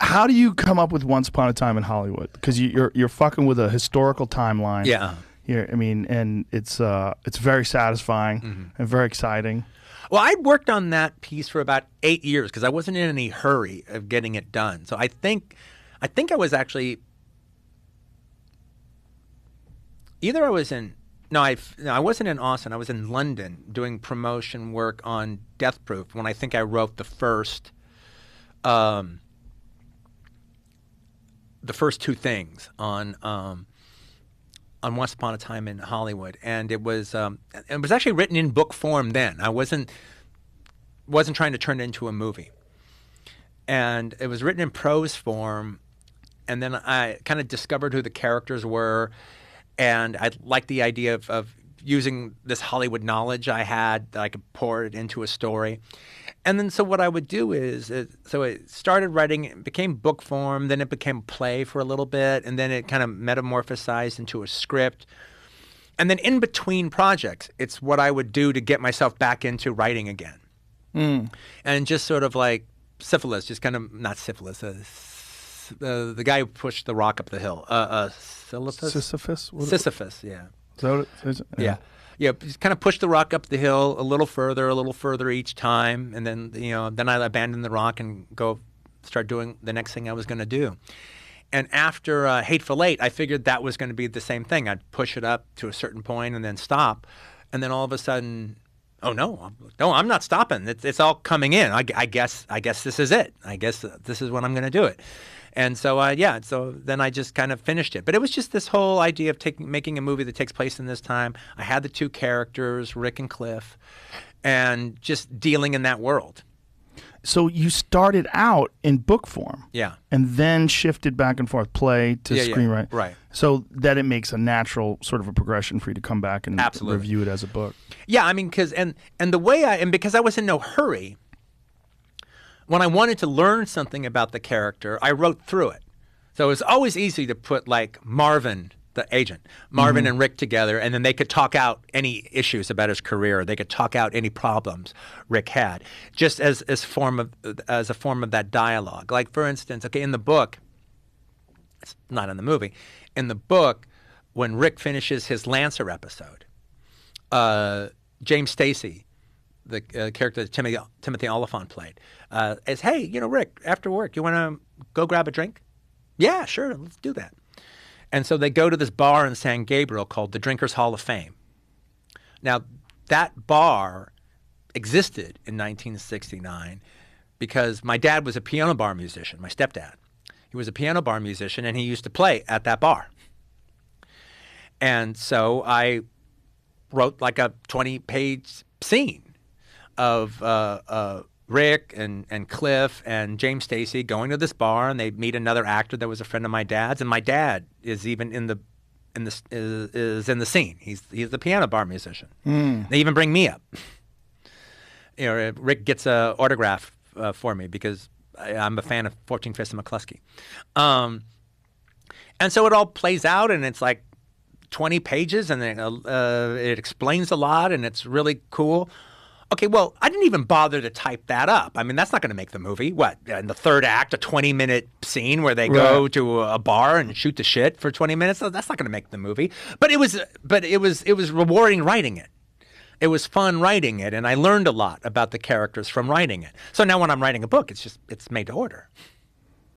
How do you come up with Once Upon a Time in Hollywood? Because you're fucking with a historical timeline. Yeah. Here, I mean, and it's very satisfying and very exciting. Well, I worked on that piece for about 8 years because I wasn't in any hurry of getting it done. So I think I was actually either I was in no, I wasn't in Austin. I was in London doing promotion work on Death Proof when I think I wrote the first two things on Once Upon a Time in Hollywood, and it was actually written in book form then. I wasn't trying to turn it into a movie, and it was written in prose form, and then I kind of discovered who the characters were, and I liked the idea of using this Hollywood knowledge I had that I could pour it into a story. And then so what I would do is, so it started writing, it became book form, then it became play for a little bit, and then it kind of metamorphosized into a script. And then in between projects, it's what I would do to get myself back into writing again. And just sort of like syphilis, just kind of, not syphilis, the guy who pushed the rock up the hill. Sisyphus? Sisyphus, yeah. Is that what it is? Yeah. Yeah, just kind of push the rock up the hill a little further each time, and then then I abandon the rock and go start doing the next thing I was going to do. And after Hateful Eight, I figured that was going to be the same thing. I'd push it up to a certain point and then stop, and then all of a sudden, oh no, I'm not stopping. It's all coming in. I guess this is it. I guess this is when I'm going to do it. And so, so then I just kind of finished it. But it was just this whole idea of making a movie that takes place in this time. I had the two characters, Rick and Cliff, and just dealing in that world. So you started out in book form. Yeah. And then shifted back and forth, play to screenwrite. Yeah, right. So that it makes a natural sort of a progression for you to come back and Absolutely. review it as a book. Yeah, I mean, because I was in no hurry, when I wanted to learn something about the character, I wrote through it. So it was always easy to put like Marvin, the agent, Marvin and Rick together, and then they could talk out any issues about his career. They could talk out any problems Rick had, just as a form of that dialogue. Like, for instance, in the book, it's not in the movie, in the book, when Rick finishes his Lancer episode, James Stacy, the character that Timothy Oliphant played, is, hey, Rick, after work, you want to go grab a drink? Yeah, sure, let's do that. And so they go to this bar in San Gabriel called the Drinkers Hall of Fame. Now, that bar existed in 1969 because my dad was a piano bar musician, my stepdad. He was a piano bar musician, and he used to play at that bar. And so I wrote like a 20-page scene of Rick and Cliff and James Stacy going to this bar, and they meet another actor that was a friend of my dad's, and my dad is even in the scene. He's the piano bar musician. They even bring me up. Rick gets an autograph for me because I'm a fan of 14 Fists of McCluskey. And so it all plays out, and it's like 20 pages, and it explains a lot, and it's really cool. Okay, well, I didn't even bother to type that up. I mean, that's not going to make the movie. What, in the third act, a 20-minute scene where they go to a bar and shoot the shit for 20 minutes? That's not going to make the movie. But it was rewarding writing it. It was fun writing it, and I learned a lot about the characters from writing it. So now when I'm writing a book, it's made to order.